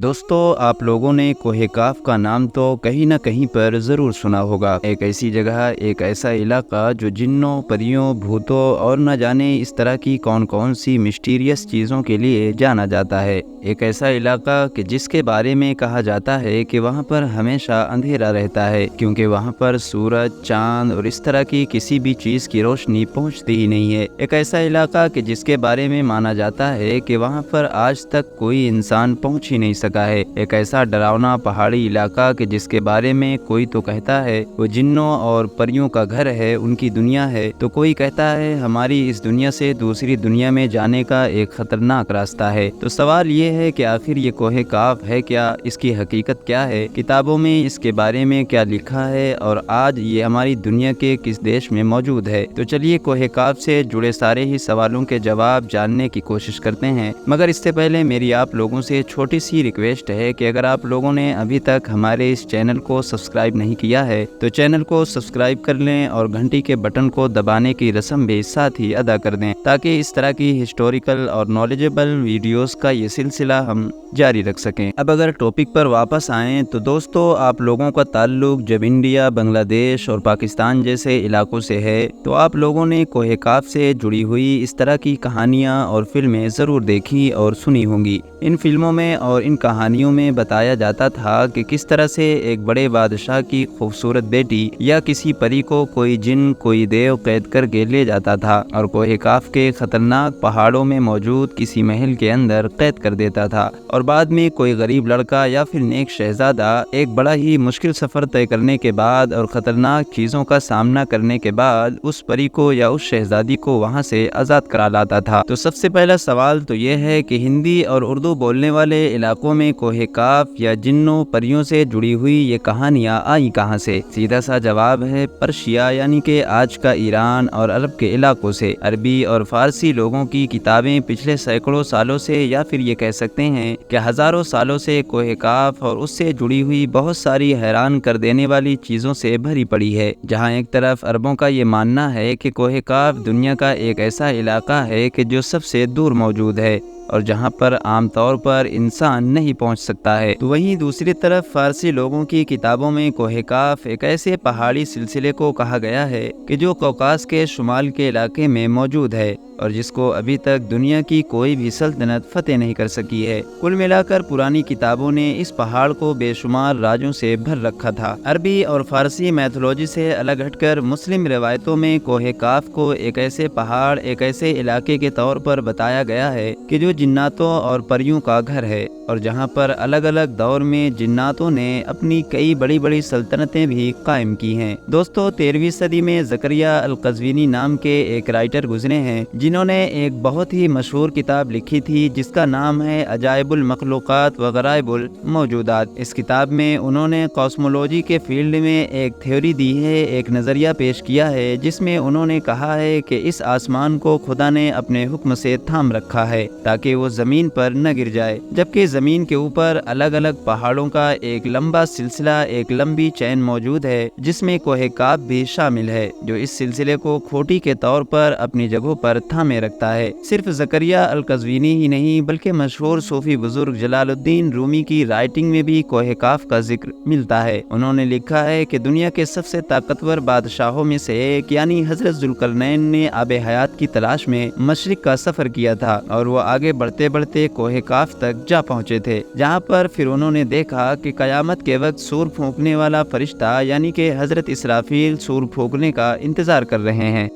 دوستو، آپ لوگوں نے کوہ کاف کا نام تو کہیں نہ کہیں پر ضرور سنا ہوگا۔ ایک ایسی جگہ، ایک ایسا علاقہ جو جنوں، پریوں، بھوتوں اور نہ جانے اس طرح کی کون کون سی مسٹیریس چیزوں کے لیے جانا جاتا ہے۔ ایک ایسا علاقہ کہ جس کے بارے میں کہا جاتا ہے کہ وہاں پر ہمیشہ اندھیرا رہتا ہے، کیونکہ وہاں پر سورج، چاند اور اس طرح کی کسی بھی چیز کی روشنی پہنچتی ہی نہیں ہے۔ ایک ایسا علاقہ کہ جس کے بارے میں مانا جاتا ہے کہ وہاں پر آج تک کوئی انسان پہنچ ہی نہیں سکا ہے۔ ایک ایسا ڈراونا پہاڑی علاقہ کہ جس کے بارے میں کوئی تو کہتا ہے وہ جنوں اور پریوں کا گھر ہے، ان کی دنیا ہے، تو کوئی کہتا ہے ہماری اس دنیا سے دوسری دنیا میں جانے کا ایک خطرناک راستہ ہے۔ تو سوال یہ ہے کہ آخر یہ کوہ کاف ہے کیا؟ اس کی حقیقت کیا ہے؟ کتابوں میں اس کے بارے میں کیا لکھا ہے اور آج یہ ہماری دنیا کے کس دیش میں موجود ہے؟ تو چلیے کوہ کاف سے جڑے سارے ہی سوالوں کے جواب جاننے کی کوشش کرتے ہیں، مگر اس سے پہلے میری آپ لوگوں سے چھوٹی سی ریکویسٹ ہے کہ اگر آپ لوگوں نے ابھی تک ہمارے اس چینل کو سبسکرائب نہیں کیا ہے تو چینل کو سبسکرائب کر لیں اور گھنٹی کے بٹن کو دبانے کی رسم بھی ساتھ ہی ادا کر دیں، تاکہ اس طرح کی ہسٹوریکل اور نالجبل ویڈیوز کا یہ سلسلہ ہم جاری رکھ سکیں۔ اب اگر ٹاپک پر واپس آئیں تو دوستو، آپ لوگوں کا تعلق جب انڈیا، بنگلہ دیش اور پاکستان جیسے علاقوں سے ہے تو آپ لوگوں نے کوہ کاف سے جڑی ہوئی اس طرح کی کہانیاں اور فلمیں ضرور دیکھی اور سنی ہوں گی۔ ان فلموں میں اور ان کہانیوں میں بتایا جاتا تھا کہ کس طرح سے ایک بڑے بادشاہ کی خوبصورت بیٹی یا کسی پری کو کوئی جن، کوئی دیو قید کر کے لے جاتا تھا اور کوہ کاف کے خطرناک پہاڑوں میں موجود کسی محل کے اندر قید کر دیتا تھا، اور بعد میں کوئی غریب لڑکا یا پھر نیک شہزادہ ایک بڑا ہی مشکل سفر طے کرنے کے بعد اور خطرناک چیزوں کا سامنا کرنے کے بعد اس پری کو یا اس شہزادی کو وہاں سے آزاد کرا لاتا تھا۔ تو سب سے پہلا سوال تو یہ ہے کہ ہندی اور اردو بولنے والے علاقوں میں کوہ کاف یا جنوں، پریوں سے جڑی ہوئی یہ کہانیاں آئیں کہاں سے؟ سیدھا سا جواب ہے پرشیا، یعنی کہ آج کا ایران اور عرب کے علاقوں سے۔ عربی اور فارسی لوگوں کی کتابیں پچھلے سینکڑوں سالوں سے یا پھر یہ کہہ سکتے ہیں کہ ہزاروں سالوں سے کوہ کاف اور اس سے جڑی ہوئی بہت ساری حیران کر دینے والی چیزوں سے بھری پڑی ہے۔ جہاں ایک طرف عربوں کا یہ ماننا ہے کہ کوہ کاف دنیا کا ایک ایسا علاقہ ہے کہ جو سب سے دور موجود ہے اور جہاں پر عام طور پر انسان نہیں پہنچ سکتا ہے، تو وہیں دوسری طرف فارسی لوگوں کی کتابوں میں کوہ کاف ایک ایسے پہاڑی سلسلے کو کہا گیا ہے کہ جو کوکاس کے شمال کے علاقے میں موجود ہے اور جس کو ابھی تک دنیا کی کوئی بھی سلطنت فتح نہیں کر سکی ہے۔ کل ملا کر پرانی کتابوں نے اس پہاڑ کو بے شمار راجوں سے بھر رکھا تھا۔ عربی اور فارسی میتھولوجی سے الگ ہٹ کر مسلم روایتوں میں کوہ کاف کو ایک ایسے پہاڑ، ایک ایسے علاقے کے طور پر بتایا گیا ہے کہ جو جناتوں اور پریوں کا گھر ہے، اور جہاں پر الگ الگ دور میں جناتوں نے اپنی کئی بڑی بڑی سلطنتیں بھی قائم کی ہیں۔ دوستو، 13ویں صدی میں زکریا القزوینی نام کے ایک رائٹر گزرے ہیں جنہوں نے ایک بہت ہی مشہور کتاب لکھی تھی جس کا نام ہے عجائب المخلوقات و غرائب الموجودات۔ اس کتاب میں انہوں نے کاسمولوجی کے فیلڈ میں ایک تھیوری دی ہے، ایک نظریہ پیش کیا ہے، جس میں انہوں نے کہا ہے کہ اس آسمان کو خدا نے اپنے حکم سے تھام رکھا ہے تاکہ وہ زمین پر نہ گر جائے، جبکہ زمین کے اوپر الگ الگ پہاڑوں کا ایک لمبا سلسلہ، ایک لمبی چین موجود ہے جس میں کوہ کاف بھی شامل ہے، جو اس سلسلے کو کھوٹی کے طور پر اپنی جگہوں پر تھامے رکھتا ہے۔ صرف زکریا القزوینی ہی نہیں بلکہ مشہور صوفی بزرگ جلال الدین رومی کی رائٹنگ میں بھی کوہ کاف کا ذکر ملتا ہے۔ انہوں نے لکھا ہے کہ دنیا کے سب سے طاقتور بادشاہوں میں سے ایک یعنی حضرت ذوالقرنین نے آب حیات کی تلاش میں مشرق کا سفر کیا تھا، اور وہ آگے بڑھتے بڑھتے کوہ کاف تک جا پہنچے تھے، جہاں پر پھر انہوں نے دیکھا کہ قیامت کے وقت سور پھونکنے والا فرشتہ یعنی کہ حضرت اسرافیل سور پھونکنے کا انتظار کر رہے ہیں۔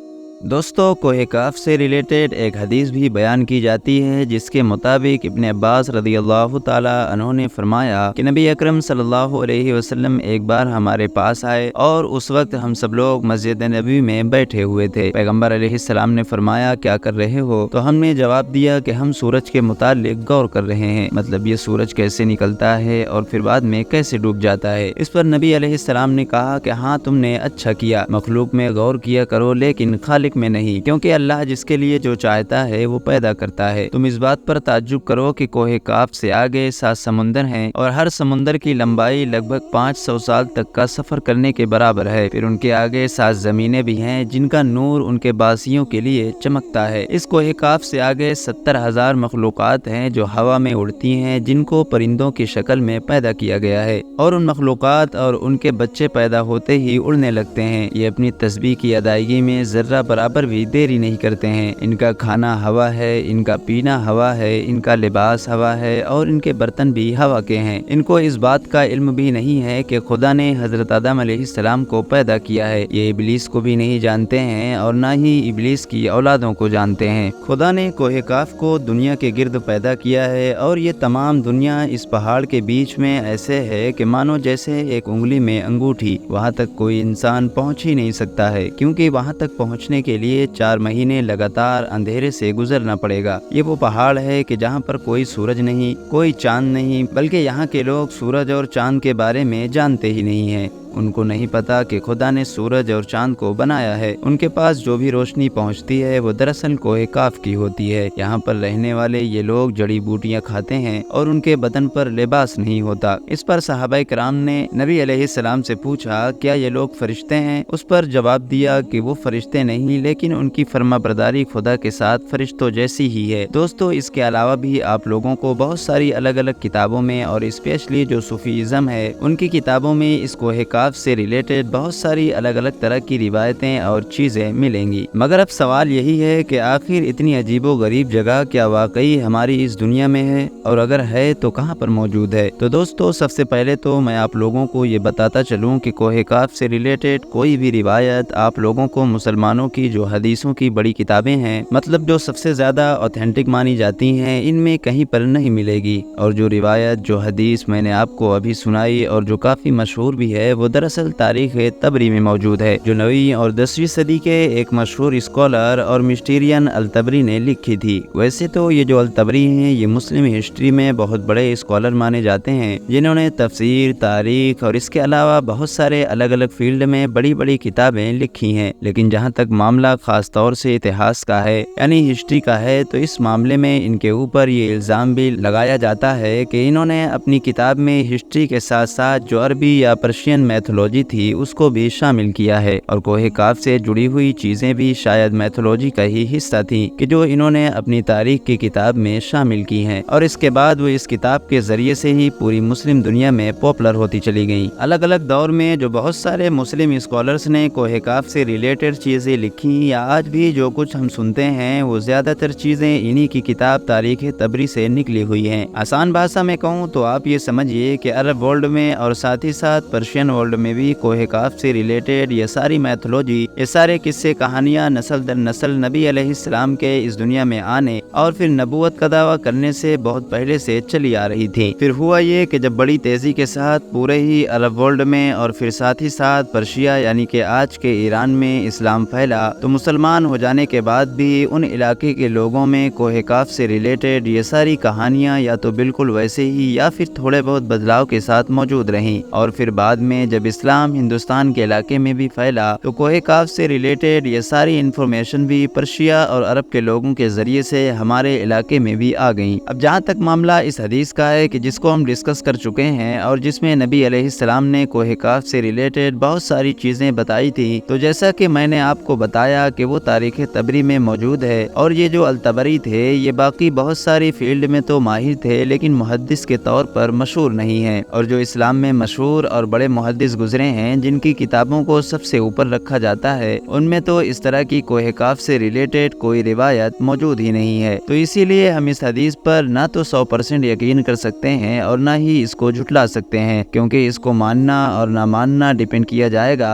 دوستو، کوہ کاف سے ریلیٹڈ ایک حدیث بھی بیان کی جاتی ہے جس کے مطابق ابن عباس رضی اللہ تعالیٰ عنہ نے فرمایا کہ نبی اکرم صلی اللہ علیہ وسلم ایک بار ہمارے پاس آئے اور اس وقت ہم سب لوگ مسجد نبوی میں بیٹھے ہوئے تھے۔ پیغمبر علیہ السلام نے فرمایا کیا کر رہے ہو؟ تو ہم نے جواب دیا کہ ہم سورج کے متعلق غور کر رہے ہیں، مطلب یہ سورج کیسے نکلتا ہے اور پھر بعد میں کیسے ڈوب جاتا ہے۔ اس پر نبی علیہ السلام نے کہا کہ ہاں، تم نے اچھا کیا، مخلوق میں غور کیا کرو لیکن خالق مشرق میں نہیں، کیونکہ اللہ جس کے لیے جو چاہتا ہے وہ پیدا کرتا ہے۔ تم اس بات پر تعجب کرو کہ کوہ کاف سے آگے 7 سمندر ہیں اور ہر سمندر کی لمبائی لگ بھگ 500 سال تک کا سفر کرنے کے برابر ہے۔ پھر ان کے آگے 7 زمینیں بھی ہیں جن کا نور ان کے باسیوں کے لیے چمکتا ہے۔ اس کوہ کاف سے آگے 70,000 مخلوقات ہیں جو ہوا میں اڑتی ہیں، جن کو پرندوں کی شکل میں پیدا کیا گیا ہے، اور ان مخلوقات اور ان کے بچے پیدا ہوتے ہی اڑنے لگتے ہیں۔ یہ اپنی تسبیح کی ادائیگی میں ذرہ برابر بھی دیری نہیں کرتے ہیں۔ ان کا کھانا ہوا ہے، ان کا پینا ہوا ہے، ان کا لباس ہوا ہے، اور ان کے برتن بھی ہوا کے ہیں۔ ان کو اس بات کا علم بھی نہیں ہے کہ خدا نے حضرت آدم علیہ السلام کو پیدا کیا ہے۔ یہ ابلیس کو بھی نہیں جانتے ہیں اور نہ ہی ابلیس کی اولادوں کو جانتے ہیں۔ خدا نے کوہ کاف کو دنیا کے گرد پیدا کیا ہے، اور یہ تمام دنیا اس پہاڑ کے بیچ میں ایسے ہے کہ مانو جیسے ایک انگلی میں انگوٹھی۔ وہاں تک کوئی انسان پہنچ ہی نہیں سکتا ہے، کیونکہ وہاں تک پہنچنے کے لیے 4 مہینے لگاتار اندھیرے سے گزرنا پڑے گا۔ یہ وہ پہاڑ ہے کہ جہاں پر کوئی سورج نہیں، کوئی چاند نہیں، بلکہ یہاں کے لوگ سورج اور چاند کے بارے میں جانتے ہی نہیں ہیں۔ ان کو نہیں پتا کہ خدا نے سورج اور چاند کو بنایا ہے۔ ان کے پاس جو بھی روشنی پہنچتی ہے وہ دراصل کوہ کاف کی ہوتی ہے۔ یہاں پر رہنے والے یہ لوگ جڑی بوٹیاں کھاتے ہیں اور ان کے بدن پر لباس نہیں ہوتا۔ اس پر صحابہ کرام نے نبی علیہ السلام سے پوچھا، کیا یہ لوگ فرشتے ہیں؟ اس پر جواب دیا کہ وہ فرشتے نہیں، لیکن ان کی فرما برداری خدا کے ساتھ فرشتوں جیسی ہی ہے۔ دوستو، اس کے علاوہ بھی آپ لوگوں کو بہت ساری الگ الگ کتابوں میں، اور اسپیشلی جو صوفیزم ہے ان کی کتابوں میں، اس کوہ کاف سے ریلیٹڈ بہت ساری الگ الگ طرح کی روایتیں اور چیزیں ملیں گی۔ مگر اب سوال یہی ہے کہ آخر اتنی عجیب و غریب جگہ کیا واقعی ہماری اس دنیا میں ہے، اور اگر ہے تو کہاں پر موجود ہے؟ تو دوستو، سب سے پہلے تو میں آپ لوگوں کو یہ بتاتا چلوں کہ کوہ کاف سے ریلیٹڈ کوئی بھی روایت آپ لوگوں کو مسلمانوں کی جو حدیثوں کی بڑی کتابیں ہیں، مطلب جو سب سے زیادہ اوتھینٹک مانی جاتی ہیں، ان میں کہیں پر نہیں ملے گی۔ اور جو روایت، جو حدیث میں نے آپ کو ابھی سنائی اور جو کافی مشہور بھی ہے، وہ دراصل تاریخ تبری میں موجود ہے، جو 9ویں اور 10ویں صدی کے ایک مشہور اسکالر اور مسٹیرین الطبری نے لکھی تھی۔ ویسے تو یہ جو الطبری ہیں یہ مسلم ہسٹری میں بہت بڑے اسکالر مانے جاتے ہیں، جنہوں نے تفسیر، تاریخ اور اس کے علاوہ بہت سارے الگ الگ فیلڈ میں بڑی بڑی کتابیں لکھی ہیں۔ لیکن جہاں تک معاملہ خاص طور سے اتہاس کا ہے، یعنی ہسٹری کا ہے، تو اس معاملے میں ان کے اوپر یہ الزام بھی لگایا جاتا ہے کہ انہوں نے اپنی کتاب میں ہسٹری کے ساتھ ساتھ جو عربی یا پرشین میتھولوجی تھی اس کو بھی شامل کیا ہے، اور کوہ کاف سے جڑی ہوئی چیزیں بھی شاید میتھولوجی کا ہی حصہ تھیں کہ جو انہوں نے اپنی تاریخ کی کتاب میں شامل کی ہیں، اور اس کے بعد وہ اس کتاب کے ذریعے سے ہی پوری مسلم دنیا میں پاپولر ہوتی چلی گئیں۔ الگ الگ دور میں جو بہت سارے مسلم اسکالرز نے کوہ کاف سے ریلیٹڈ چیزیں لکھی، یا آج بھی جو کچھ ہم سنتے ہیں وہ زیادہ تر چیزیں انہی کی کتاب تاریخ تبری سے نکلی ہوئی ہیں۔ آسان بھاشا میں کہوں تو آپ یہ سمجھیے کہ عرب ورلڈ میں اور ساتھ ہی ساتھ پرشین ورلڈ میں بھی کوہ کاف سے ریلیٹڈ یہ ساری میتھولوجی، یہ سارے قصے کہانیاں نسل در نسل نبی علیہ السلام کے اس دنیا میں آنے اور پھر نبوت کا دعویٰ کرنے سے بہت پہلے سے چلی آ رہی تھی۔ پھر ہوا یہ کہ جب بڑی تیزی کے ساتھ پورے ہی عرب ورلڈ میں اور پھر ساتھ ہی ساتھ پرشیا یعنی کہ آج کے ایران میں اسلام پھیلا، تو مسلمان ہو جانے کے بعد بھی ان علاقے کے لوگوں میں کوہ کاف سے ریلیٹڈ یہ ساری کہانیاں یا تو بالکل ویسے ہی یا پھر تھوڑے بہت بدلاؤ کے ساتھ موجود رہیں، اور پھر بعد میں جب اسلام ہندوستان کے علاقے میں بھی پھیلا تو کوہ کاف سے ریلیٹڈ یہ ساری انفارمیشن بھی پرشیا اور عرب کے لوگوں کے ذریعے سے ہمارے علاقے میں بھی آ گئیں۔ اب جہاں تک معاملہ اس حدیث کا ہے کہ جس کو ہم ڈسکس کر چکے ہیں اور جس میں نبی علیہ السلام نے کوہ کاف سے ریلیٹڈ بہت ساری چیزیں بتائی تھی، تو جیسا کہ میں نے آپ کو بتایا کہ وہ تاریخ تبری میں موجود ہے، اور یہ جو الطبری تھے یہ باقی بہت ساری فیلڈ میں تو ماہر تھے لیکن محدث کے طور پر مشہور نہیں ہیں، اور جو اسلام میں مشہور اور بڑے محدث گزرے ہیں جن کی کتابوں کو سب سے اوپر رکھا جاتا ہے، ان میں تو اس طرح کی کوہ کاف سے ریلیٹڈ کوئی روایت موجود ہی نہیں ہے۔ تو اسی لیے ہم اس حدیث پر نہ تو 100% یقین کر سکتے ہیں اور نہ ہی اس کو جھٹلا سکتے ہیں، کیونکہ اس کو ماننا اور نہ ماننا ڈیپینڈ کیا جائے گا